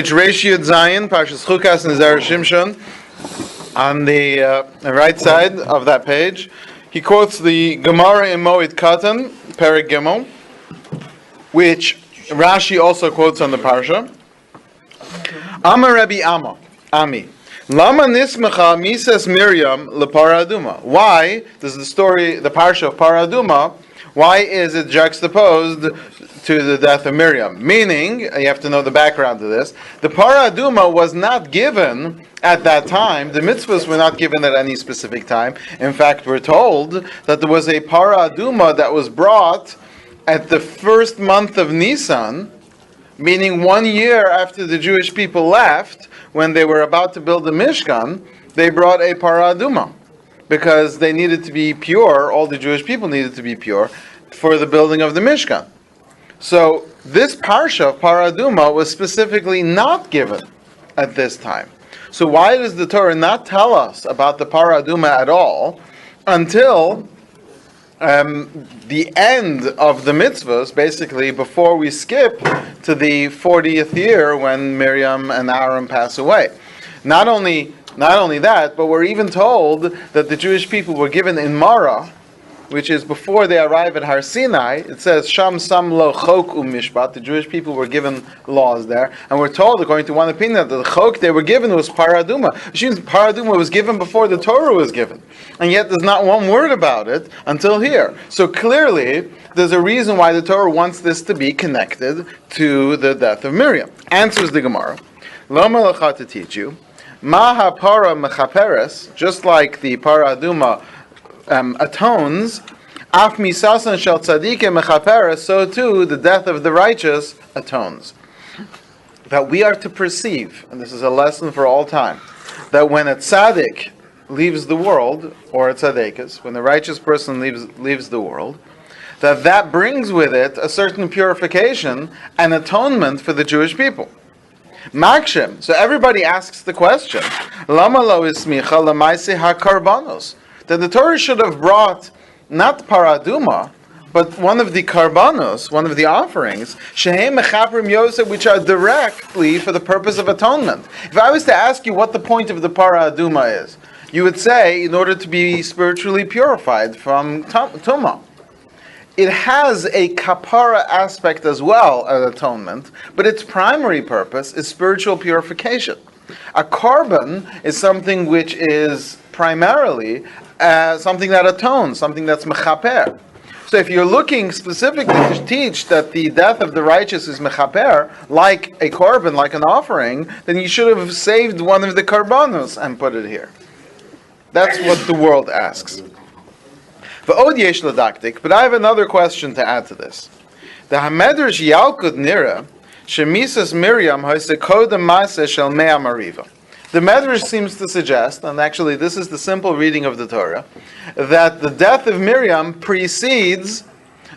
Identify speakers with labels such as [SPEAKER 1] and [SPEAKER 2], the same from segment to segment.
[SPEAKER 1] Ratio Zion, Parshas Chukas and Zera Shimshon. On the right side of that page, he quotes the Gemara in Moed Katan, Perek Gimel, which Rashi also quotes on the Parsha. Amar Rabbi Ami. Lama nismecha misas Miriam leparaduma. Why does the Parsha of Paraduma, why is it juxtaposed to the death of Miriam? Meaning, you have to know the background to this. The Paraduma was not given at that time. The mitzvahs were not given at any specific time. In fact, we're told that there was a Paraduma that was brought at the first month of Nisan, meaning 1 year after the Jewish people left, when they were about to build the Mishkan, they brought a Paraduma, because they needed to be pure, all the Jewish people needed to be pure, for the building of the Mishkan. So this Parsha of Paraduma was specifically not given at this time. So why does the Torah not tell us about the Paraduma at all until the end of the mitzvahs, basically before we skip to the 40th year when Miriam and Aaron pass away? Not only that, but we're even told that the Jewish people were given in Mara, which is before they arrive at Har Sinai. It says, Sham Sam Lo Chok Mishpat. The Jewish people were given laws there. And we're told, according to one opinion, that the Chok they were given was Paraduma. Which means Paraduma was given before the Torah was given. And yet there's not one word about it until here. So clearly, there's a reason why the Torah wants this to be connected to the death of Miriam. Answers the Gemara. Lo Melacha to teach you. Maha Para Mechaperes, just like the Paraduma atones, Af misasan shel tzadike mechaperes, so too the death of the righteous atones. That we are to perceive, and this is a lesson for all time, that when a tzaddik leaves the world, or a tzaddikus, when the righteous person leaves the world, that brings with it a certain purification and atonement for the Jewish people. Makshem. So everybody asks the question, Lama lo ismicha lamaise hakarbanos? That the Torah should have brought not Paraduma, but one of the karbanos, one of the offerings, shehem mechaprim yosef, which are directly for the purpose of atonement. If I was to ask you what the point of the Paraduma is, you would say, in order to be spiritually purified from tumah. It has a kapara aspect as well as atonement, but its primary purpose is spiritual purification. A korban is something which is primarily something that atones, something that's mechaper. So if you're looking specifically to teach that the death of the righteous is mechaper, like a korban, like an offering, then you should have saved one of the karbanos and put it here. That's what the world asks. V'od yesh l'daktik, but I have another question to add to this. The Hamedrash Yalkut Nira, shemisas Miriam ha'sekodem ma'aseh shel mea mariva. The Medrash seems to suggest, and actually this is the simple reading of the Torah, that the death of Miriam precedes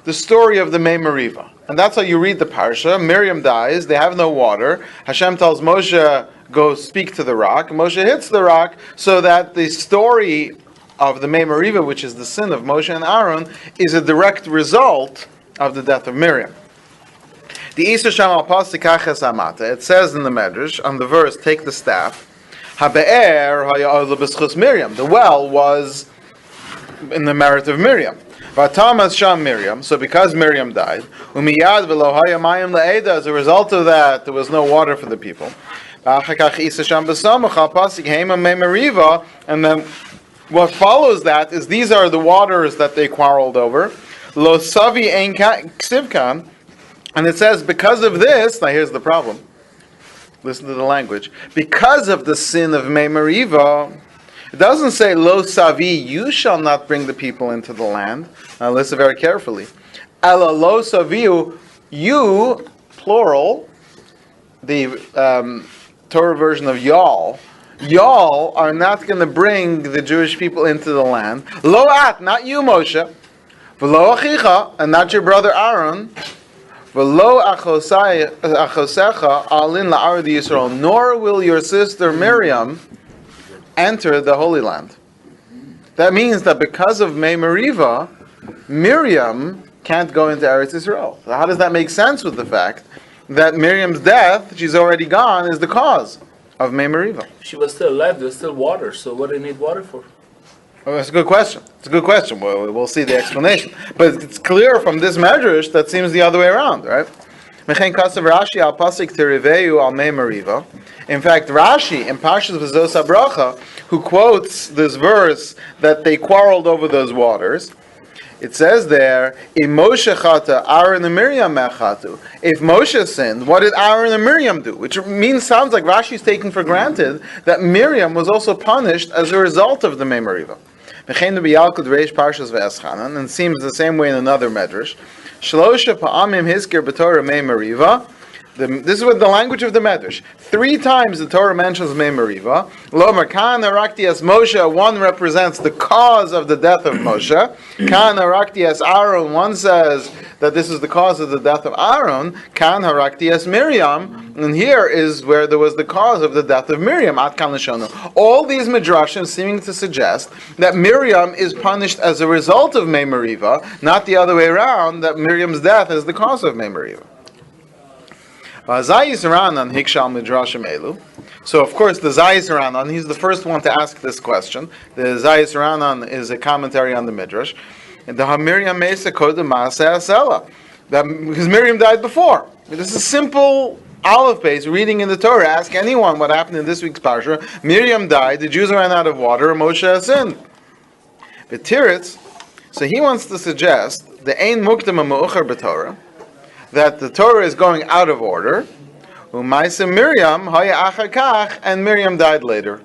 [SPEAKER 1] the story of the Mei Meriva. And that's how you read the Parsha. Miriam dies, they have no water. Hashem tells Moshe, go speak to the rock. Moshe hits the rock, so that the story of the Mei Meriva, which is the sin of Moshe and Aaron, is a direct result of the death of Miriam. The Isa Sham al Pasik Aches Amata, it says in the Medrash, on the verse, take the staff, Habe'er ha'ya'olu b'schus Miriam. The well was in the merit of Miriam. V'atamas sham Miriam. So because Miriam died, umiyad v'lo haya mayim le'eda. As a result of that, there was no water for the people. V'achakach isa sham b'samach ha'pasik heima mei meriva. And then what follows that is these are the waters that they quarreled over. Lo savi ein ksivkan. And it says because of this. Now here's the problem. Listen to the language. Because of the sin of Mei Meriva, it doesn't say, Lo Savi, you shall not bring the people into the land. Now listen very carefully. Ela Lo Saviu, you, plural, the Torah version of y'all are not going to bring the Jewish people into the land. Lo At, not you, Moshe. V'lo Achicha, and not your brother Aaron. Nor will your sister Miriam enter the Holy Land. That means that because of Mei Meriva, Miriam can't go into Eretz Yisrael. So how does that make sense with the fact that Miriam's death, she's already gone, is the cause of Mei Meriva.
[SPEAKER 2] She was still alive. There was still water. So what do they need water for?
[SPEAKER 1] Oh, that's a good question. It's a good question. We'll see the explanation. But it's clear from this medrash that seems the other way around, right? In fact, Rashi in Parshas V'zos HaBracha, who quotes this verse that they quarreled over those waters, it says there, if Moshe chata, Aaron and Miriam mechatu. If Moshe sinned, what did Aaron and Miriam do? Which sounds like Rashi's taking for granted that Miriam was also punished as a result of the Mei Meriva. And it seems the same way in another medrash. Shlosha pa'amim hizkir b'Torah Mei Meriva. This is what the language of the medrash. 3 times the Torah mentions Mei Meriva. Lomer kan harakti as Moshe. One represents the cause of the death of Moshe. Kan harakti as Aaron. One says that this is the cause of the death of Aaron. Kan harakti as Miriam. And here is where there was the cause of the death of Miriam. At kan l'shono. All these midrashim seeming to suggest that Miriam is punished as a result of Mei Meriva, not the other way around. That Miriam's death is the cause of Mei Meriva. So of course the Zayis Ranan, he's the first one to ask this question. The Zayis Ranan is a commentary on the Midrash. And the Miriam Mesa Kodem Maaseh Asela. Because Miriam died before. This is a simple olive base reading in the Torah. Ask anyone what happened in this week's Parsha. Miriam died, the Jews ran out of water, and Moshe sinned. But Tiritz, so he wants to suggest the Ein Mukdam Ma'ucher b'Torah, that the Torah is going out of order. Umaisa Miriam, Haya Achakach, and Miriam died later.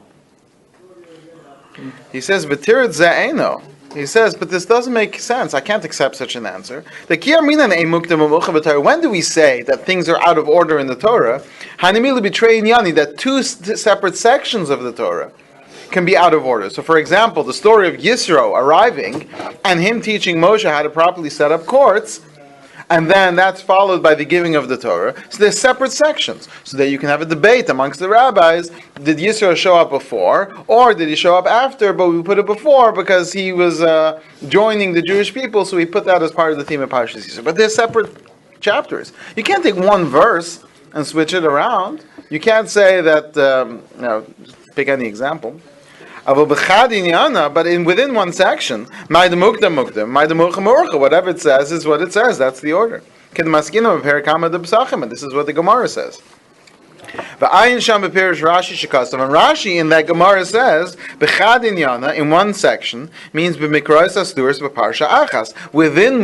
[SPEAKER 1] He says, B'tirit Za'eno. He says, but this doesn't make sense. I can't accept such an answer. When do we say that things are out of order in the Torah? That 2 separate sections of the Torah can be out of order. So for example, the story of Yisro arriving and him teaching Moshe how to properly set up courts, and then that's followed by the giving of the Torah. So there's separate sections, so that you can have a debate amongst the rabbis. Did Yisro show up before, or did he show up after? But we put it before because he was joining the Jewish people, so we put that as part of the theme of Parshas Yisro. But there's separate chapters. You can't take one verse and switch it around. You can't say that, pick any example. But within one section, whatever it says is what it says. That's the order. And this is what the Gemara says. And Rashi in that Gemara says, in one section, means within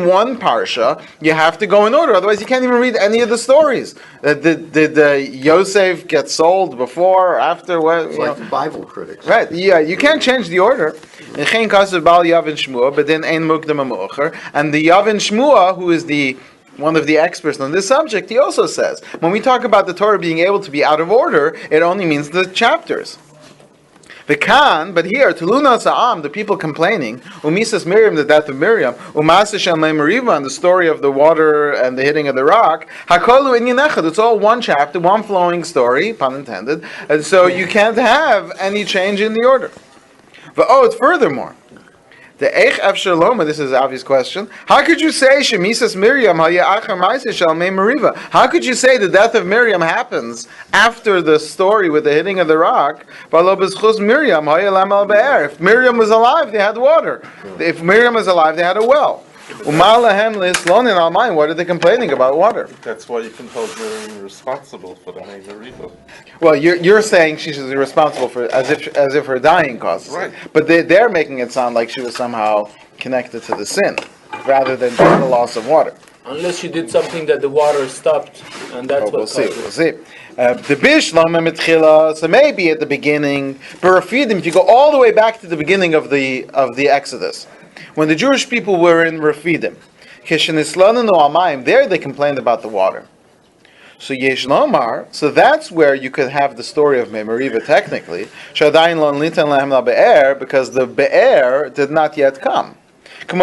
[SPEAKER 1] one parsha, you have to go in order. Otherwise, you can't even read any of the stories. Did Yosef get sold before or after?
[SPEAKER 3] It's like the Bible critics.
[SPEAKER 1] Right, yeah, you can't change the order. And the Yavin Shmua, who is one of the experts on this subject, he also says, when we talk about the Torah being able to be out of order, it only means the chapters. But here, Tuluna Sa'am, the people complaining, Umisas Miriam, the death of Miriam, Umasa Shem Meriva, and the story of the water and the hitting of the rock, Hakolu Inyanechad, it's all one chapter, one flowing story, pun intended, and so you can't have any change in the order. Furthermore, the Eich Efshar Loma, this is an obvious question. How could you say Shemisas Miriam Meriva? How could you say the death of Miriam happens after the story with the hitting of the rock? If Miriam was alive, they had water. If Miriam was alive, they had a well. What are they complaining about water?
[SPEAKER 4] That's why you can hold Miriam responsible for the Mei Meriva.
[SPEAKER 1] Well, you're saying she's responsible for as if her dying caused it.
[SPEAKER 4] Right.
[SPEAKER 1] But they're making it sound like she was somehow connected to the sin, rather than just the loss of water.
[SPEAKER 2] Unless she did something that the water stopped, and that's what
[SPEAKER 1] we'll
[SPEAKER 2] caused it.
[SPEAKER 1] We'll see. The Bishlam Mitchila, so maybe at the beginning, but if you go all the way back to the beginning of the Exodus, when the Jewish people were in Refidim, there they complained about the water. So Yesh Lomar, so that's where you could have the story of Mei Meriva technically, because the Be'er did not yet come. There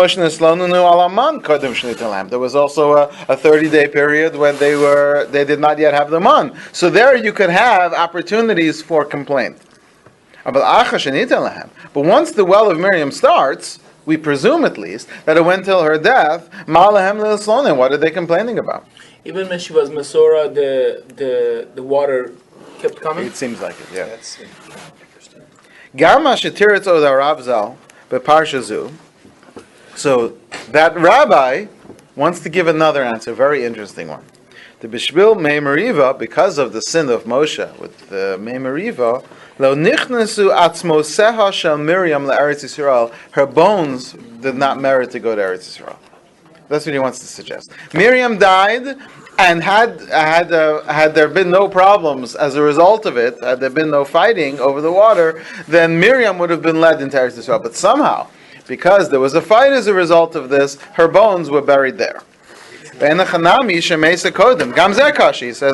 [SPEAKER 1] was also a 30-day period when they did not yet have the man. So there you could have opportunities for complaint. But once the well of Miriam starts, we presume at least that it went till her death. What are they complaining about?
[SPEAKER 2] Even when she was Masora, the water kept coming?
[SPEAKER 1] It seems like it, yeah.
[SPEAKER 5] That's interesting.
[SPEAKER 1] Gama shetiritz od Rav Zal beparsha zu. So that rabbi wants to give another answer, very interesting one. The Bishbil Mei Meriva, because of the sin of Moshe with the Mei Meriva, lo nichnasu atzmoseha shel Miriam le'Eretz Yisrael. Her bones did not merit to go to Eretz Yisrael. That's what he wants to suggest. Miriam died, and had there been no problems as a result of it, had there been no fighting over the water, then Miriam would have been led into Eretz Yisrael. But somehow, because there was a fight as a result of this, her bones were buried there. He says,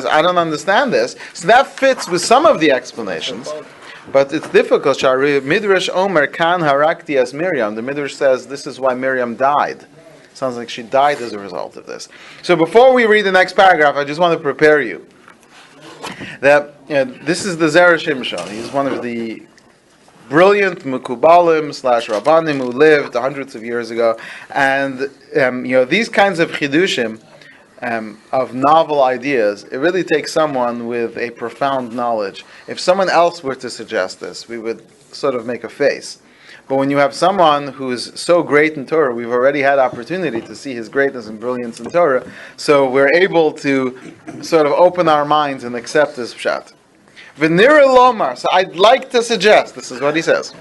[SPEAKER 1] I don't understand this. So that fits with some of the explanations, but it's difficult. Midrash Omer kan harakti as Miriam. The Midrash says this is why Miriam died. Sounds like she died as a result of this. So before we read the next paragraph, I just want to prepare you that this is the Zera Shimshon. He's one of the brilliant Mekubalim / Rabbanim who lived hundreds of years ago, and these kinds of chidushim of novel ideas, it really takes someone with a profound knowledge. If someone else were to suggest this, we would sort of make a face. But when you have someone who is so great in Torah, we've already had opportunity to see his greatness and brilliance in Torah, so we're able to sort of open our minds and accept this pshat. V'nira lomar, so I'd like to suggest, this is what he says,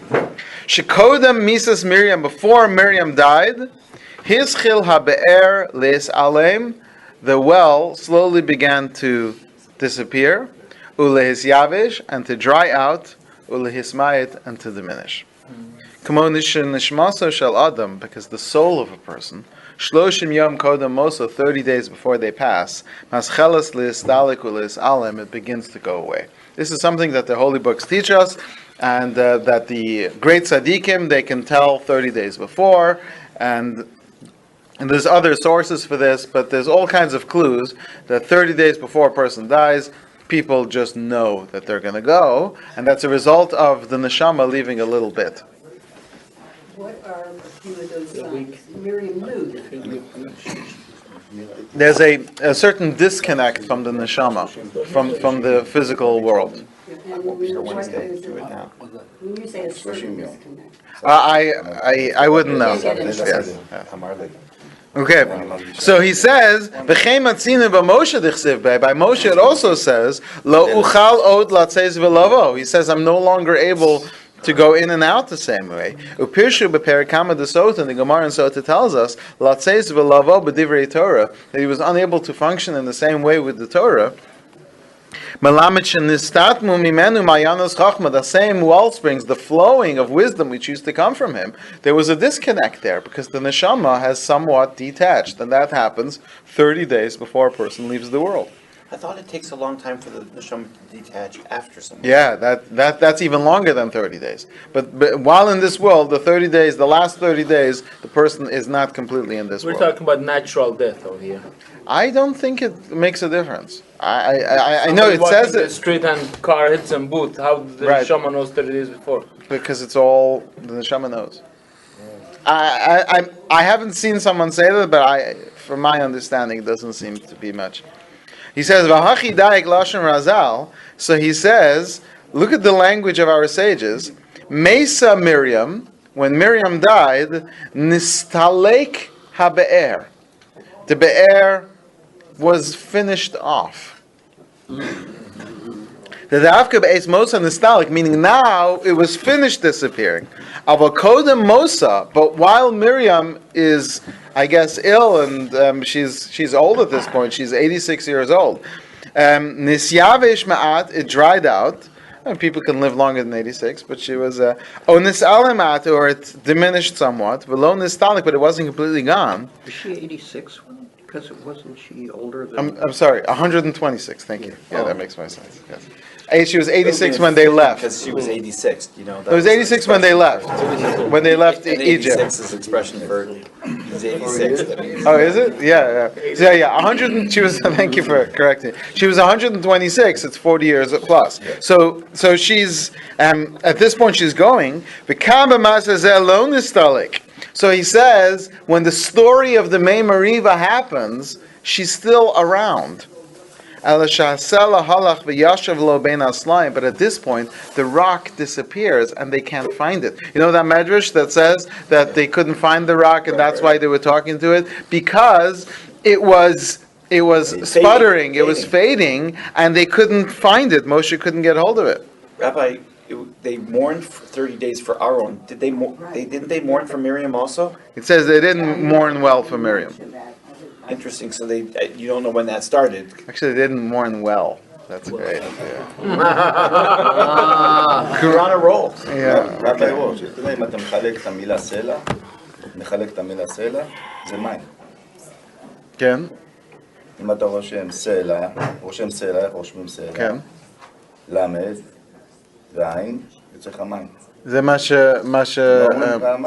[SPEAKER 1] Shekodem misas Miriam, before Miriam died, Hizchil habe'er leis alem, the well slowly began to disappear, ulehis yavish, and to dry out, ulehismayit, and to diminish. Nishmaso shel Adam, because the soul of a person, Shloshim Yom Kodem Moso, 30 days before they pass, Maschelas Li'istalik U'Lis Alem, it begins to go away. This is something that the holy books teach us, and that the great tzaddikim, they can tell 30 days before, and there's other sources for this, but there's all kinds of clues that 30 days before a person dies, people just know that they're going to go, and that's a result of the neshama leaving a little bit.
[SPEAKER 6] What are a few of those signs? Miriam knew that.
[SPEAKER 1] There's a certain disconnect from the neshama, from the physical world.
[SPEAKER 6] And when you say a certain disconnect.
[SPEAKER 1] I wouldn't know. Yes. Okay, so he says, by Moshe it also says, Lo uchal od latzes v'lavo. He says, I'm no longer able to go in and out the same way. Upirshu b'perikama desot, and the Gemara in Sota tells us, latzes v'lavo b'divrei Torah, that he was unable to function in the same way with the Torah. The same well springs, the flowing of wisdom which used to come from him. There was a disconnect there because the neshama has somewhat detached, and that happens 30 days before a person leaves the world.
[SPEAKER 5] I thought it takes a long time for the neshama to detach after something.
[SPEAKER 1] Yeah, that's even longer than 30 days. But while in this world, the last 30 days, the person is not completely in this world.
[SPEAKER 2] We're talking about natural death over here.
[SPEAKER 1] I don't think it makes a difference. I know it says
[SPEAKER 2] in
[SPEAKER 1] it.
[SPEAKER 2] The street and car hits and boot. How did the neshama knows 30 days before?
[SPEAKER 1] Because it's all the neshama knows. I haven't seen someone say that, but from my understanding, it doesn't seem to be much. He says, "V'hachi daik lashon razal." So he says, look at the language of our sages. Mesa Miriam, when Miriam died, nistalek habe'er. The be'er was finished off. The dafka be'ez mosa nistalik, meaning now it was finished disappearing. Avokodem mosa, but while Miriam is, I guess, ill and she's old at this point. She's 86 years old. Nisyavish ma'at, it dried out. And people can live longer than 86, but she was onis alemat, or it diminished somewhat. Velo nistalik, but it wasn't completely gone.
[SPEAKER 3] Was she 86? Because it wasn't she older than...
[SPEAKER 1] I'm sorry, 126. Thank you. Yeah, that makes more sense. Yes. She was 86 when they left.
[SPEAKER 5] Because she was 86, you know.
[SPEAKER 1] It was 86 when they left. When they left
[SPEAKER 5] and
[SPEAKER 1] Egypt.
[SPEAKER 5] 86 is expression for he's 86. That means
[SPEAKER 1] Oh, is it? Yeah. So, yeah, 100. She was. Thank you for correcting. She was 126. It's 40 years plus. So she's at this point she's going. So he says when the story of the Mei Meriva happens, she's still around. But at this point, the rock disappears and they can't find it. You know that medrash that says that they couldn't find the rock and that's why they were talking to it? Because it was sputtering, it was fading, and they couldn't find it. Moshe couldn't get hold of it.
[SPEAKER 5] Rabbi, they mourned for 30 days for Aaron. Didn't they mourn for Miriam also?
[SPEAKER 1] It says they didn't mourn well for Miriam.
[SPEAKER 5] Interesting. So you don't know when that started.
[SPEAKER 1] Actually, they didn't mourn well. That's great. Yeah.
[SPEAKER 5] You're on a roll.
[SPEAKER 1] Yeah.
[SPEAKER 7] רבי וורץ', אתה יודע אם אתה מחלק את המילה סלע, זה מים.
[SPEAKER 1] כן,
[SPEAKER 7] אם אתה רושם סלע, איך רושמים סלע?
[SPEAKER 1] כן.
[SPEAKER 7] למד ועין, יוצא לך מים.
[SPEAKER 1] זה מה ש...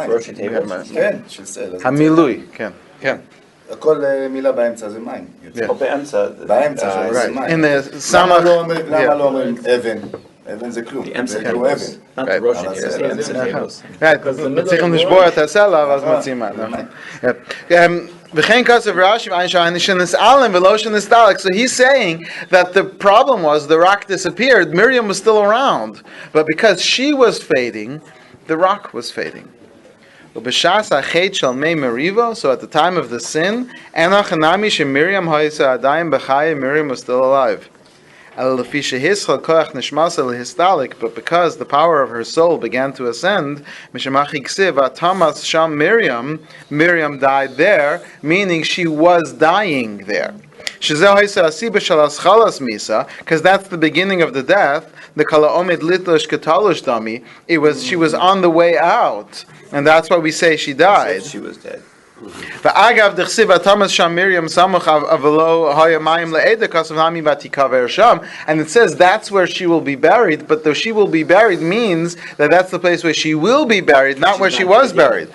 [SPEAKER 5] ראשי תיבות.
[SPEAKER 7] כן, של סלע.
[SPEAKER 1] המילוי, כן, כן.
[SPEAKER 7] כל מילה באמצע זה מים.
[SPEAKER 5] או באמצע.
[SPEAKER 7] באמצע זה
[SPEAKER 1] Right.
[SPEAKER 7] מים.
[SPEAKER 1] In the
[SPEAKER 7] למה
[SPEAKER 1] Samach...
[SPEAKER 7] לא אומרים אבן? אבן זה כלום. זה כאילו אבן.
[SPEAKER 5] Not
[SPEAKER 1] Right.
[SPEAKER 5] the Rosh Hashanah.
[SPEAKER 1] צריכים לשבור את הסלע ואז מוצאים מים. וכן כוסף רש"י שנסעלם ולא שנסתלק. So he's saying that the problem was the rock disappeared, Miriam was still around, but because she was fading, the rock was fading. So at the time of the sin, Miriam was still alive. But because the power of her soul began to ascend, Miriam died there, meaning she was dying there. Because that's the beginning of the death. She was on the way out, and that's why we say she died.
[SPEAKER 5] She was dead.
[SPEAKER 1] And it says that's where she will be buried, but the she will be buried means that that's the place where she will be buried, not where she was buried.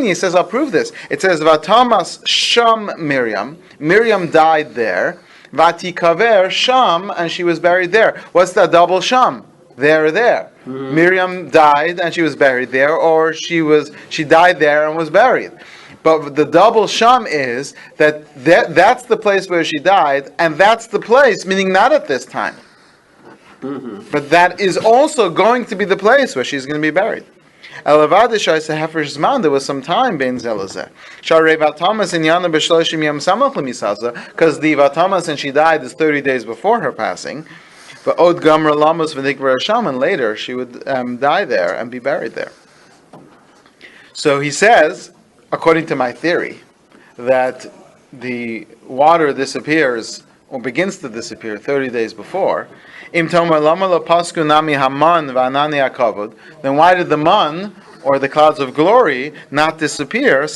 [SPEAKER 1] It says, I'll prove this. It says, Vatamas Sham Miriam died there, Vatikaver Sham, and she was buried there. What's that double Sham? There. Mm-hmm. Miriam died and she was buried there, or she died there and was buried. But the double sham is that's the place where she died, and that's the place, meaning not at this time. Mm-hmm. But that is also going to be the place where she's going to be buried. There was some time bein zelazeh. Because the Vatamas and she died is 30 days before her passing. But Od Gamra Lamas V'Nikvar Sham, and later she would die there and be buried there. So he says, according to my theory, that the water disappears or begins to disappear 30 days before. Then why did the man or the clouds of glory not disappear?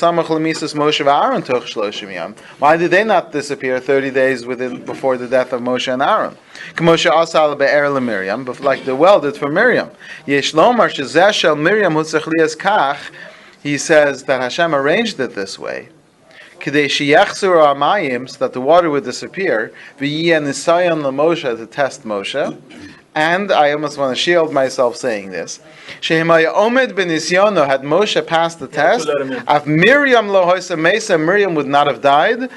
[SPEAKER 1] Why did they not disappear 30 days before the death of Moshe and Aaron? Like the well did for Miriam. He says that Hashem arranged it this way, so that the water would disappear, to test Moshe. And I almost want to shield myself saying this. Had Moshe passed the test, Miriam would not have died,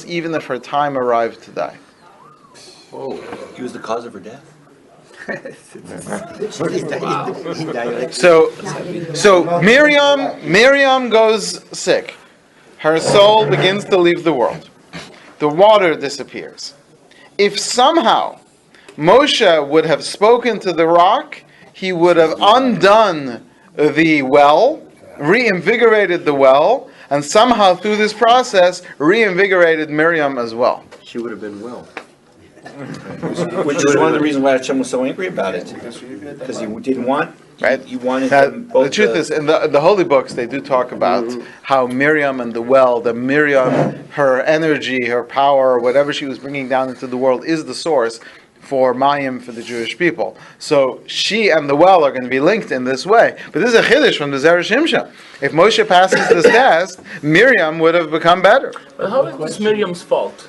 [SPEAKER 1] even if her time arrived to die.
[SPEAKER 5] Oh, he was the cause of her death?
[SPEAKER 1] So Miriam goes sick. Her soul begins to leave the world. The water disappears. If somehow Moshe would have spoken to the rock, he would have undone the well, reinvigorated the well, and somehow through this process reinvigorated Miriam as well.
[SPEAKER 3] She would have been well.
[SPEAKER 5] Which is one of the reasons why Hashem was so angry about it. Because he didn't want,
[SPEAKER 1] right?
[SPEAKER 5] He wanted
[SPEAKER 1] now,
[SPEAKER 5] them both.
[SPEAKER 1] The truth is, in the holy books, they do talk about how Miriam and the well, her energy, her power, whatever she was bringing down into the world is the source for Mayim for the Jewish people. So she and the well are going to be linked in this way. But this is a chiddush from the Zera Shimshon. If Moshe passes this test, Miriam would have become better.
[SPEAKER 2] But how is this Miriam's fault?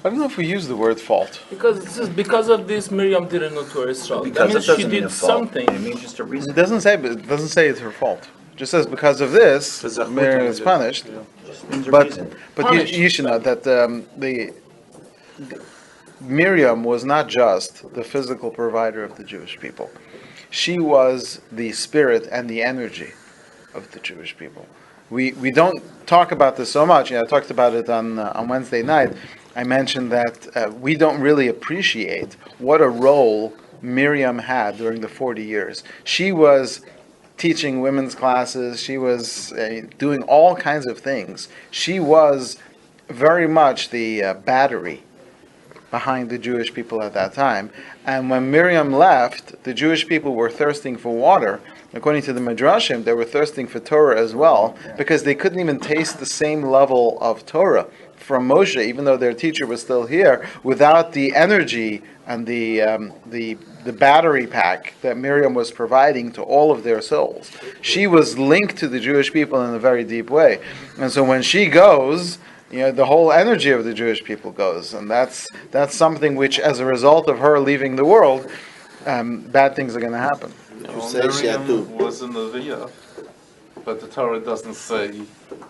[SPEAKER 1] I don't know if we use the word fault.
[SPEAKER 2] Because of this, Miriam didn't know Torah Israel. That
[SPEAKER 5] Because
[SPEAKER 2] means
[SPEAKER 5] it doesn't
[SPEAKER 2] she
[SPEAKER 5] mean
[SPEAKER 2] did
[SPEAKER 5] a fault.
[SPEAKER 2] something.
[SPEAKER 5] It means just a reason.
[SPEAKER 1] It doesn't say it's her fault. It just says because of this, Miriam is punished.
[SPEAKER 5] Means a
[SPEAKER 1] But
[SPEAKER 5] reason.
[SPEAKER 1] you should know that the Miriam was not just the physical provider of the Jewish people. She was the spirit and the energy of the Jewish people. We don't talk about this so much. I talked about it on Wednesday night. I mentioned that we don't really appreciate what a role Miriam had during the 40 years. She was teaching women's classes. She was doing all kinds of things. She was very much the battery behind the Jewish people at that time. And when Miriam left, the Jewish people were thirsting for water. According to the Midrashim, they were thirsting for Torah as well, because they couldn't even taste the same level of Torah from Moshe, even though their teacher was still here, without the energy and the battery pack that Miriam was providing to all of their souls. She was linked to the Jewish people in a very deep way. And so when she goes, the whole energy of the Jewish people goes. And that's something which, as a result of her leaving the world, bad things are going to happen.
[SPEAKER 4] Miriam was in the Via, but the Torah doesn't say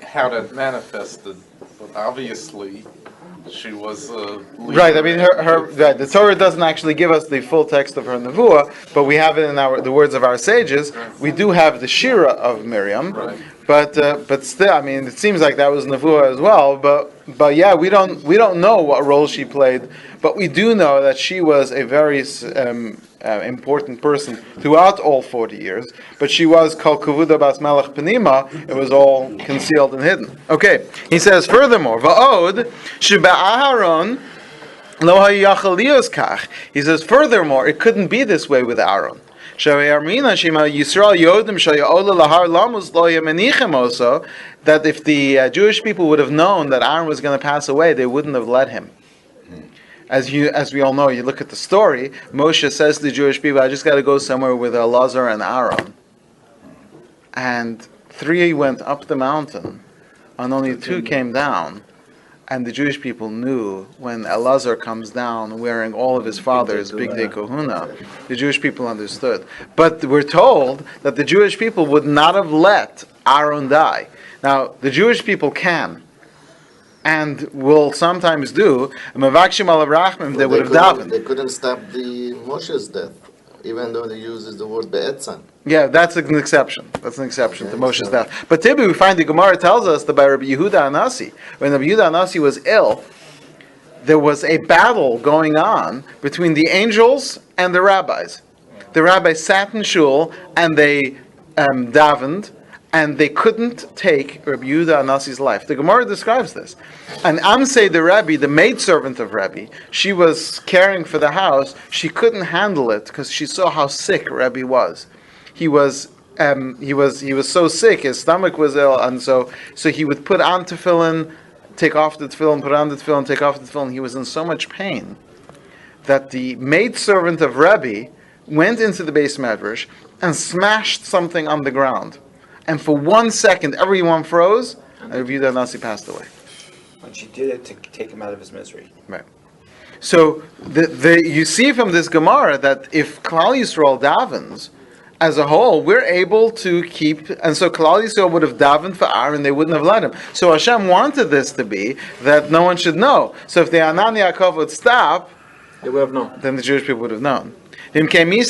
[SPEAKER 4] how that manifested. But obviously, she was
[SPEAKER 1] right. I mean, right. The Torah doesn't actually give us the full text of her nevuah, but we have it in the words of our sages. We do have the shira of Miriam,
[SPEAKER 4] Right.
[SPEAKER 1] but still, I mean, it seems like that was nevuah as well. But yeah, we don't know what role she played, but we do know that she was a very important person throughout all 40 years. But she was kol kavuda bas melech penima. It was all concealed and hidden. Okay, he says furthermore, va'od sheba Aharon lo hayachal lios kach. He says furthermore, it couldn't be this way with Aaron. That if the Jewish people would have known that Aaron was going to pass away, they wouldn't have let him. As we all know, you look at the story, Moshe says to the Jewish people, I just got to go somewhere with Elazar and Aaron. And 3 went up the mountain, and only 2 came down. And the Jewish people knew when Elazar comes down wearing all of his father's big day kahuna, the Jewish people understood. But we're told that the Jewish people would not have let Aaron die. Now, the Jewish people can, and will sometimes do. They would have davened.
[SPEAKER 8] They couldn't stop the Moshe's death, even though they uses the word be'etzan.
[SPEAKER 1] Yeah, that's an exception. That's an exception to Moshe's death. But typically we find the Gemara tells us that by Rabbi Yehuda Anasi, when Rabbi Yehuda Anasi was ill, there was a battle going on between the angels and the rabbis. The rabbis sat in shul and they davened, and they couldn't take Rabbi Yehuda Anasi's life. The Gemara describes this. And Amsei the Rebbe, the maidservant of Rebbe, she was caring for the house. She couldn't handle it because she saw how sick Rebbe was. He was so sick. His stomach was ill, and so he would put on tefillin, take off the tefillin, put on the tefillin, take off the tefillin. He was in so much pain that the maidservant of Rebbe went into the Beis Medrash and smashed something on the ground. And for 1 second, everyone froze, and Rabbi Yehuda Nasi passed away.
[SPEAKER 5] When she did it to take him out of his misery.
[SPEAKER 1] Right. So you see from this Gemara that if Klal Yisrael davens, as a whole, we're able to keep, and so Klal Yisrael would have davened for Aaron, they wouldn't have let him. So Hashem wanted this to be that no one should know. So if the Anan Yaakov would stop,
[SPEAKER 2] They would have known.
[SPEAKER 1] then the Jewish people would have known. Aaron's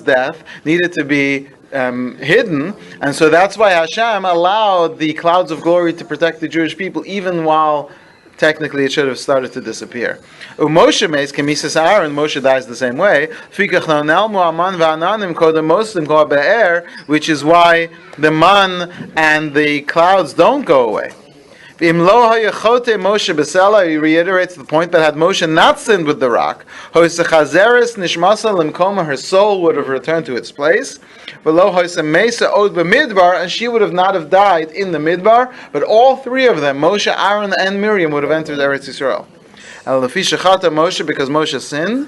[SPEAKER 1] death needed to be hidden, and so that's why Hashem allowed the clouds of glory to protect the Jewish people, even while technically it should have started to disappear. Moshe meis kemisas Aaron, Moshe dies the same way. Which is why the man and the clouds don't go away. Moshe he reiterates the point that had Moshe not sinned with the rock, her soul would have returned to its place, and she would have not have died in the Midbar, but all 3 of them, Moshe, Aaron, and Miriam, would have entered Eretz Yisrael. Moshe, because Moshe sinned,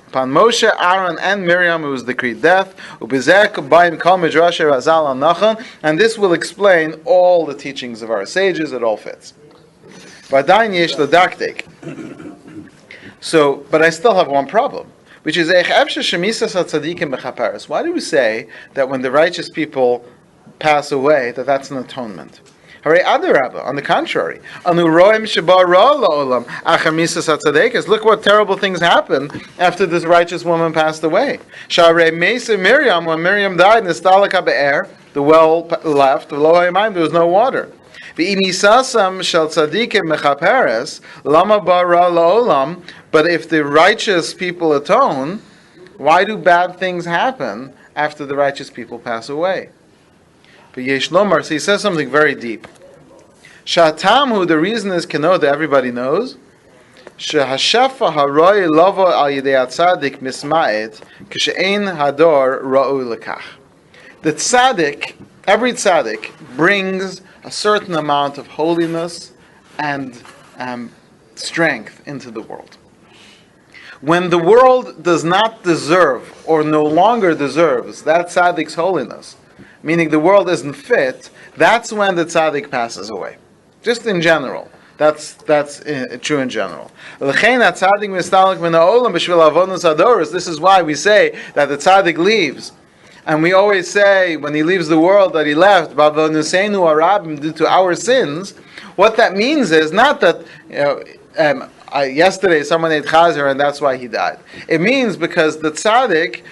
[SPEAKER 1] Upon Moshe, Aaron, and Miriam, it was decreed death. And this will explain all the teachings of our sages. It all fits. So, but I still have one problem, which is why do we say that when the righteous people pass away, that's an atonement? On the contrary, look what terrible things happened after this righteous woman passed away. When Miriam died, the well left, there was no water. But if the righteous people atone, why do bad things happen after the righteous people pass away? But Yesh Lomar, so he says something very deep. Shatamhu, the reason is that everybody knows. Shehashafa haroi lovo al yidei atzadik misma'et kishein hador ra'u lekach. The tzaddik, every tzaddik, brings a certain amount of holiness and strength into the world. When the world does not deserve or no longer deserves that tzaddik's holiness, meaning the world isn't fit, that's when the tzaddik passes away. Just in general. That's true in general. This is why we say that the tzaddik leaves. And we always say, when he leaves the world, that he left, due to our sins. What that means is not that, yesterday someone ate chazer and that's why he died. It means because the tzaddik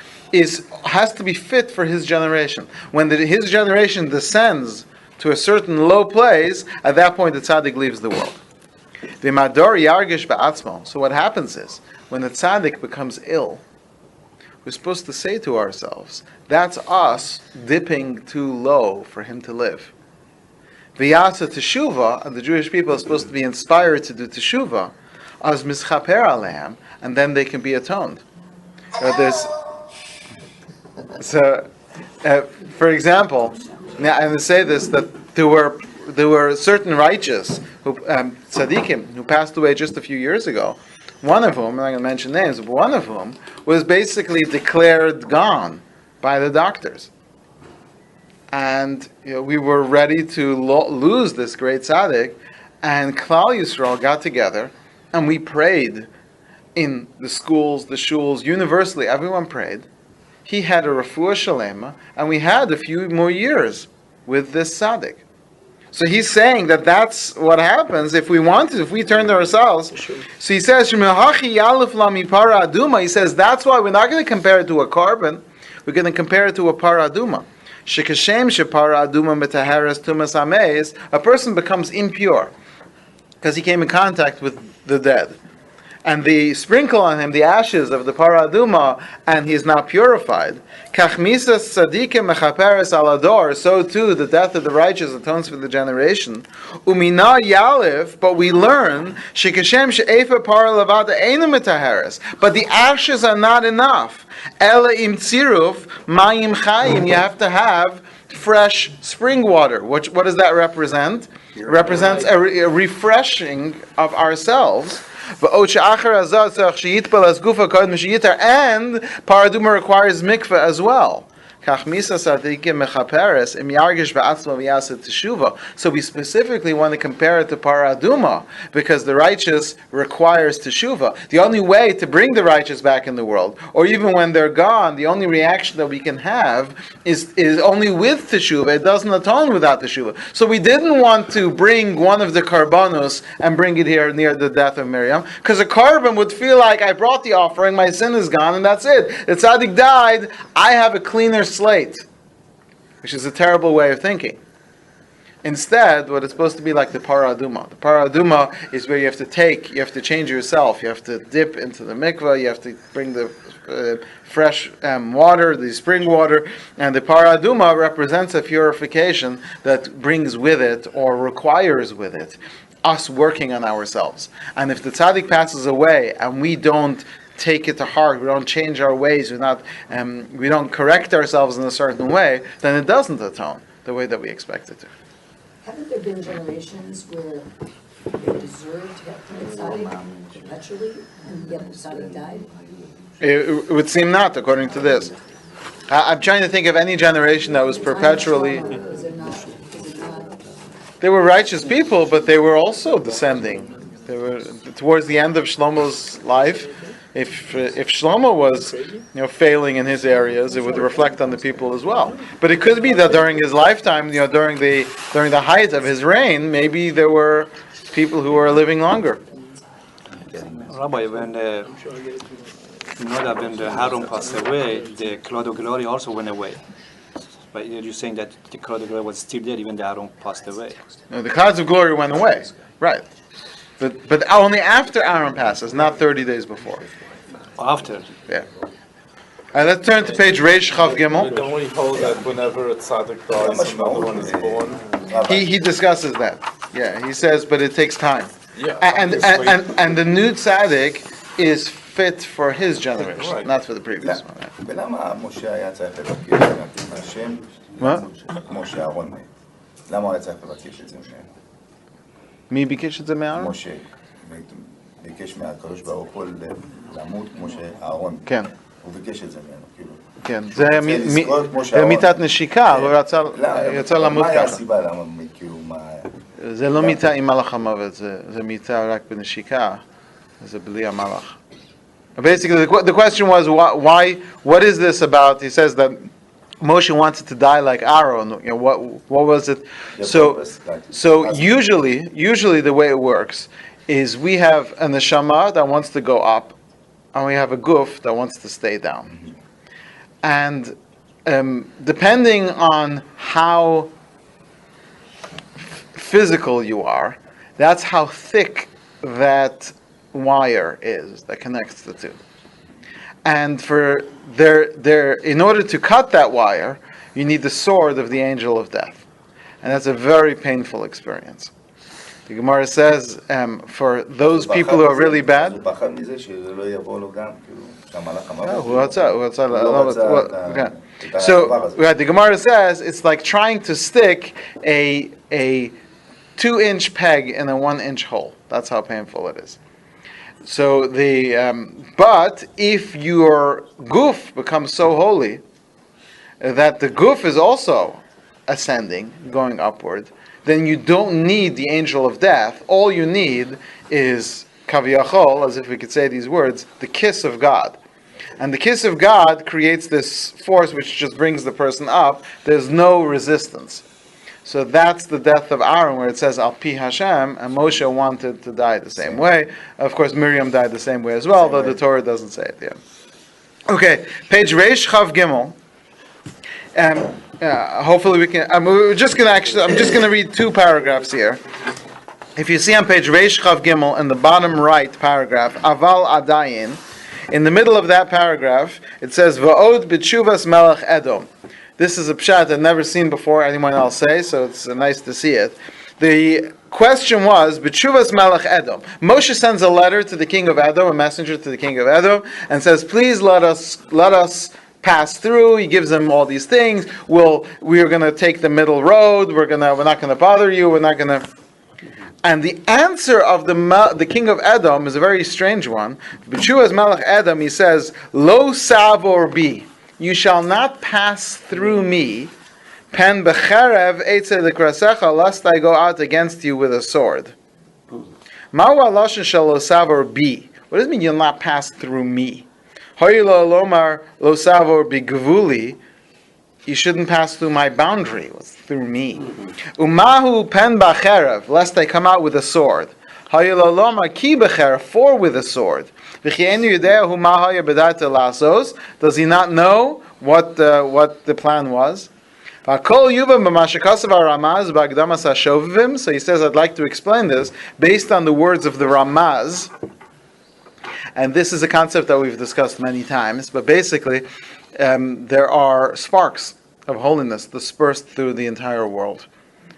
[SPEAKER 1] has to be fit for his generation. When his generation descends to a certain low place, at that point the tzaddik leaves the world. So what happens is, when the tzaddik becomes ill, we're supposed to say to ourselves, that's us dipping too low for him to live. V'yasa teshuvah, and the Jewish people are supposed to be inspired to do teshuvah, as mischaper aleim, and then they can be atoned. For example, now I'm going to say this, that there were certain righteous tzaddikim who passed away just a few years ago. One of whom, I'm not going to mention names, but one of whom was basically declared Gaon by the doctors. And we were ready to lose this great tzaddik, and Klal Yisrael got together, and we prayed in the schools, the shuls, universally, everyone prayed. He had a refuah shalema, and we had a few more years with this tzaddik. So he's saying that that's what happens if we turn to ourselves. So he says, he says, that's why we're not going to compare it to a carbon, we're going to compare it to a paraduma. A person becomes impure because he came in contact with the dead. And they sprinkle on him the ashes of the paraduma, and he is now purified. So too, the death of the righteous atones for the generation. But we learn, but the ashes are not enough. You have to have fresh spring water. What does that represent? It represents a refreshing of ourselves. And paraduma requires mikveh as well. So we specifically want to compare it to paraduma because the righteous requires teshuvah. The only way to bring the righteous back in the world, or even when they're gone, the only reaction that we can have is only with teshuvah. It doesn't atone without teshuvah. So we didn't want to bring one of the karbanos and bring it here near the death of Miriam, because a carbon would feel like, I brought the offering, my sin is gone, and that's it. The tzaddik died, I have a cleaner slate, which is a terrible way of thinking. Instead, what it's supposed to be like the paraduma. The paraduma is where you have to change yourself, you have to dip into the mikveh, you have to bring the fresh water, the spring water, and the paraduma represents a purification that brings with it, or requires with it, us working on ourselves. And if the tzaddik passes away and we don't take it to heart, we don't change our ways, we don't correct ourselves in a certain way, then it doesn't atone the way that we expect it to.
[SPEAKER 6] Haven't there been generations where they deserved to have the tzaddik perpetually, and yet the tzaddik died?
[SPEAKER 1] It would seem not, according to this. I'm trying to think of any generation that was perpetually.
[SPEAKER 6] Is it not? Is it not?
[SPEAKER 1] They were righteous people, but they were also descending. They were towards the end of Shlomo's life. If Shlomo was, failing in his areas, it would reflect on the people as well. But it could be that during his lifetime, during the height of his reign, maybe there were people who were living longer.
[SPEAKER 9] Rabbi, when that when the Harun passed away, the cloud of glory also went away. But you're saying that the cloud of glory was still there even the Harun passed away.
[SPEAKER 1] No, the clouds of glory went away, right? But only after Aaron passes, not 30 days before.
[SPEAKER 9] After?
[SPEAKER 1] Yeah. Let's turn to page Reish Chav Gimel.
[SPEAKER 4] Don't we hold that whenever a tzaddik dies, another one is born?
[SPEAKER 1] He discusses that. Yeah, he says, but it takes time.
[SPEAKER 4] Yeah.
[SPEAKER 1] And the new tzaddik is fit for his generation,
[SPEAKER 4] Right.
[SPEAKER 1] not for the previous one. Right?
[SPEAKER 7] ולמה משה היה צריך לבקש את השם?
[SPEAKER 1] מה?
[SPEAKER 7] משה אהרון מת. למה הוא היה צריך לבקש את זה משם?
[SPEAKER 1] מי ביקש את זה מאהרון?
[SPEAKER 7] משה. ביקש מהקדוש ברוך הוא למות כמו שאהרון.
[SPEAKER 1] כן.
[SPEAKER 7] הוא ביקש את זה ממנו, כאילו.
[SPEAKER 1] כן, זה מיתת נשיקה, הוא יצא למות
[SPEAKER 7] מה היה
[SPEAKER 1] ככה.
[SPEAKER 7] הסיבה למה, כאילו, מה...
[SPEAKER 1] זה לא מיתה עם מלאך המוות, זה מיתה רק בנשיקה, זה בלי המלאך. Basically, the question was, what is this about? He says that Moshe wanted to die like Aaron. What was it? So usually the way it works is we have a neshama that wants to go up, and we have a guf that wants to stay down. And depending on how physical you are, that's how thick that wire is that connects the two. And in order to cut that wire, you need the sword of the angel of death. And that's a very painful experience. The Gemara says, for those people who are really bad, so the Gemara says it's like trying to stick a 2-inch peg in a 1-inch hole. That's how painful it is. So but if your guf becomes so holy that the guf is also ascending, going upward, then you don't need the angel of death. All you need is kaviyachol, as if we could say these words, the kiss of God. And the kiss of God creates this force which just brings the person up. There's no resistance. So that's the death of Aaron, where it says Al Pi Hashem, and Moshe wanted to die the same way. Of course, Miriam died the same way as well, though the Torah doesn't say it yet. Okay, page Reish Chav Gimel. Hopefully we can. I'm just going to read 2 paragraphs here. If you see on page Reish Chav Gimel in the bottom right paragraph, Aval Adayin, in the middle of that paragraph, it says Va'od b'tshuvas melech Edom. This is a pshat I've never seen before anyone else say, so it's nice to see it. The question was, B'tshuvas Melech Edom. Moshe sends a letter to the king of Edom, a messenger to the king of Edom, and says, please let us pass through. He gives them all these things. We're going to take the middle road. We're not going to bother you. We're not going to... And the answer of the king of Edom is a very strange one. B'tshuvas Melech Edom, he says, Lo savor bi. You shall not pass through me, pen becherev eitze lekrasecha, lest I go out against you with a sword. Ma'u halashon shel lo savor bi. What does it mean you'll not pass through me? Hoy lo lomar lo savor bi gvuli. You shouldn't pass through my boundary. What's through me? Umahu pen becherev, lest I come out with a sword. Hoy lo lomar ki becherev, for with a sword. Does he not know what the plan was? So he says, I'd like to explain this based on the words of the Ramaz. And this is a concept that we've discussed many times. But basically, there are sparks of holiness dispersed through the entire world.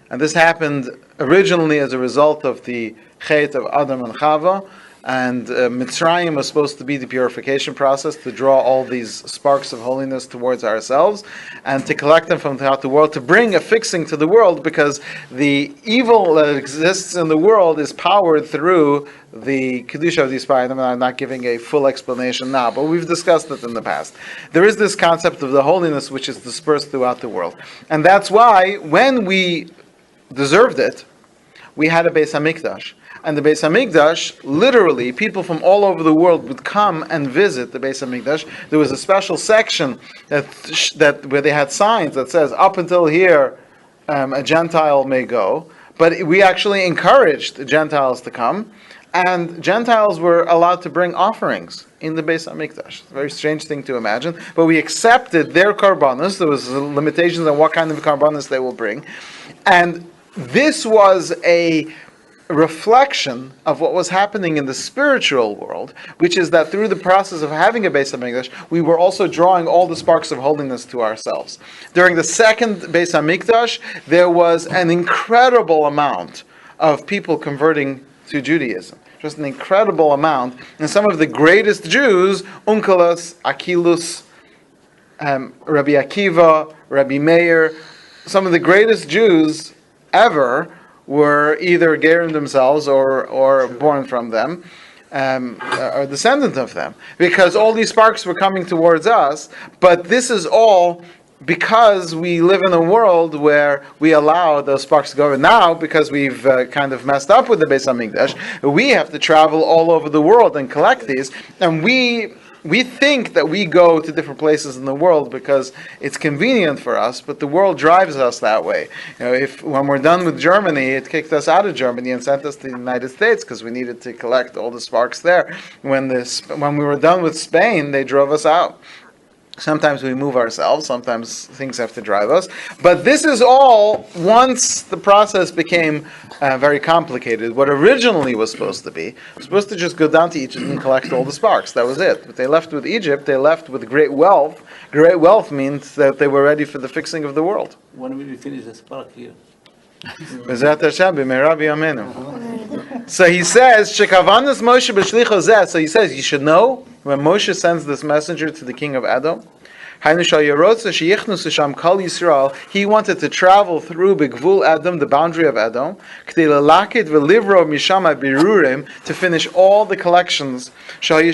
[SPEAKER 1] And this happened originally as a result of the Chet of Adam and Chava. And Mitzrayim was supposed to be the purification process to draw all these sparks of holiness towards ourselves and to collect them from throughout the world, to bring a fixing to the world, because the evil that exists in the world is powered through the Kedusha of these Parim. I'm not giving a full explanation now, but we've discussed it in the past. There is this concept of the holiness which is dispersed throughout the world. And that's why when we deserved it, we had a Beis HaMikdash. And the Beis HaMikdash, literally, people from all over the world would come and visit the Beis HaMikdash. There was a special section that where they had signs that says, up until here, a Gentile may go. But we actually encouraged the Gentiles to come, and Gentiles were allowed to bring offerings in the Beis HaMikdash. It's a very strange thing to imagine, but we accepted their karbanos. There was limitations on what kind of karbanos they will bring. And this was a reflection of what was happening in the spiritual world, which is that through the process of having a Beis HaMikdash, we were also drawing all the sparks of holiness to ourselves. During the second Beis HaMikdash, there was an incredible amount of people converting to Judaism. Just an incredible amount. And some of the greatest Jews, Onkelos, Achilus, Rabbi Akiva, Rabbi Meir, some of the greatest Jews ever were either Gerim themselves or born from them, or descendant of them, because all these sparks were coming towards us. But this is all because we live in a world where we allow those sparks to go. And now, because we've kind of messed up with the Beis HaMikdash, we have to travel all over the world and collect these, and we think that we go to different places in the world because it's convenient for us, but the world drives us that way. If when we're done with Germany, it kicked us out of Germany and sent us to the United States because we needed to collect all the sparks there. When we were done with Spain, they drove us out. Sometimes we move ourselves, sometimes things have to drive us. But this is all, once the process became very complicated, what originally was supposed to be, was supposed to just go down to Egypt and collect all the sparks. That was it. But they left with Egypt, they left with great wealth. Great wealth means that they were ready for the fixing of the world.
[SPEAKER 10] When will we finish the spark here?
[SPEAKER 1] B'ezrat Hashem, b'meira b'yameinu. So he says, Shekavanas Moshe b'shlicho zeh. So he says, you should know, when Moshe sends this messenger to the king of Edom, he wanted to travel through Bigvul Edom, the boundary of Edom, to finish all the collections through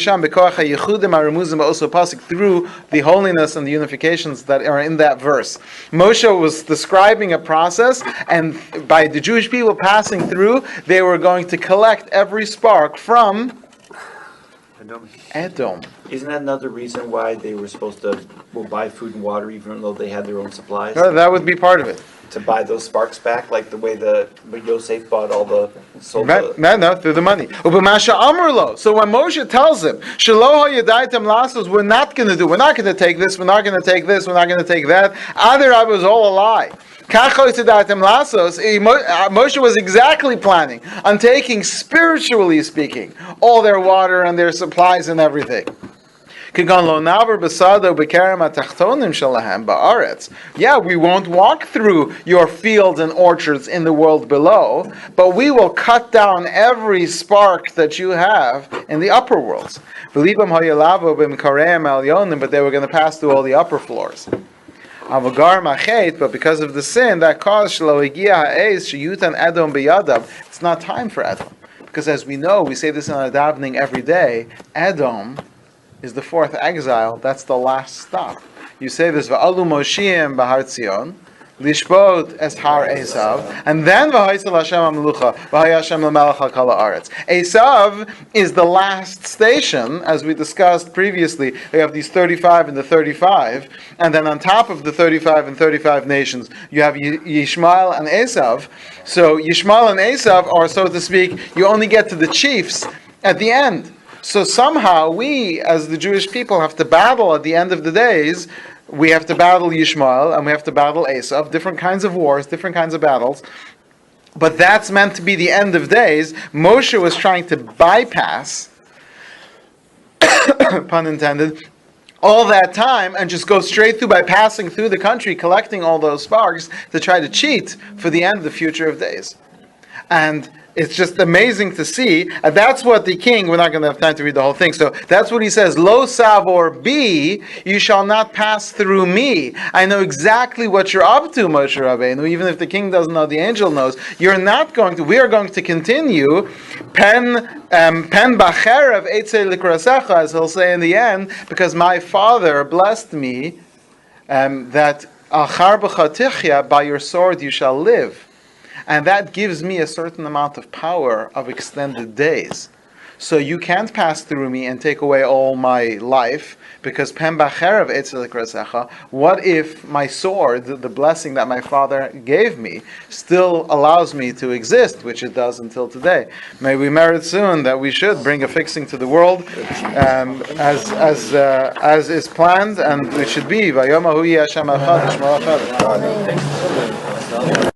[SPEAKER 1] the holiness and the unifications that are in that verse. Moshe was describing a process, and by the Jewish people passing through, they were going to collect every spark from Edom.
[SPEAKER 5] Isn't that another reason why they were supposed to buy food and water even though they had their own supplies?
[SPEAKER 1] No, that would be part of it.
[SPEAKER 5] To buy those sparks back, like the way Yosef bought all the...
[SPEAKER 1] No, through the money. So when Moshe tells him, we're not going to do, we're not going to take this, we're not going to take this, we're not going to take that, it was all a lie. Moshe was exactly planning on taking, spiritually speaking, all their water and their supplies and everything. Yeah, we won't walk through your fields and orchards in the world below, but we will cut down every spark that you have in the upper worlds. But they were going to pass through all the upper floors. But because of the sin, that caused it's not time for Edom. Because as we know, we say this in our davening every day, Edom is the fourth exile. That's the last stop. You say this, Va'alu Moshiim Bahar Tzion, Lishbot es Har Esav, and then V'haisel Hashem HaMelucha, V'hayashem L'melech HaKol Haaretz. Esav is the last station, as we discussed previously. We have these 35 and the 35, and then on top of the 35 and 35 nations, you have Yishmael and Esav. So Yishmael and Esav are, so to speak, you only get to the chiefs at the end. So somehow we, as the Jewish people, have to battle at the end of the days. We have to battle Yishmael and we have to battle Esav, different kinds of wars, different kinds of battles. But that's meant to be the end of days. Moshe was trying to bypass, pun intended, all that time and just go straight through by passing through the country, collecting all those sparks to try to cheat for the end of the future of days. And it's just amazing to see. And that's what the king, we're not going to have time to read the whole thing, so that's what he says, Lo savor bi, you shall not pass through me. I know exactly what you're up to, Moshe Rabbeinu, even if the king doesn't know, the angel knows. We are going to continue, pen bacherev eitzei likrasecha, as he'll say in the end, because my father blessed me, that achar b'chatichya, by your sword you shall live. And that gives me a certain amount of power of extended days. So you can't pass through me and take away all my life, because Pem Bacherev Etzel Krasecha, what if my sword, the blessing that my father gave me, still allows me to exist, which it does until today. May we merit soon that we should bring a fixing to the world, as is planned, and it should be.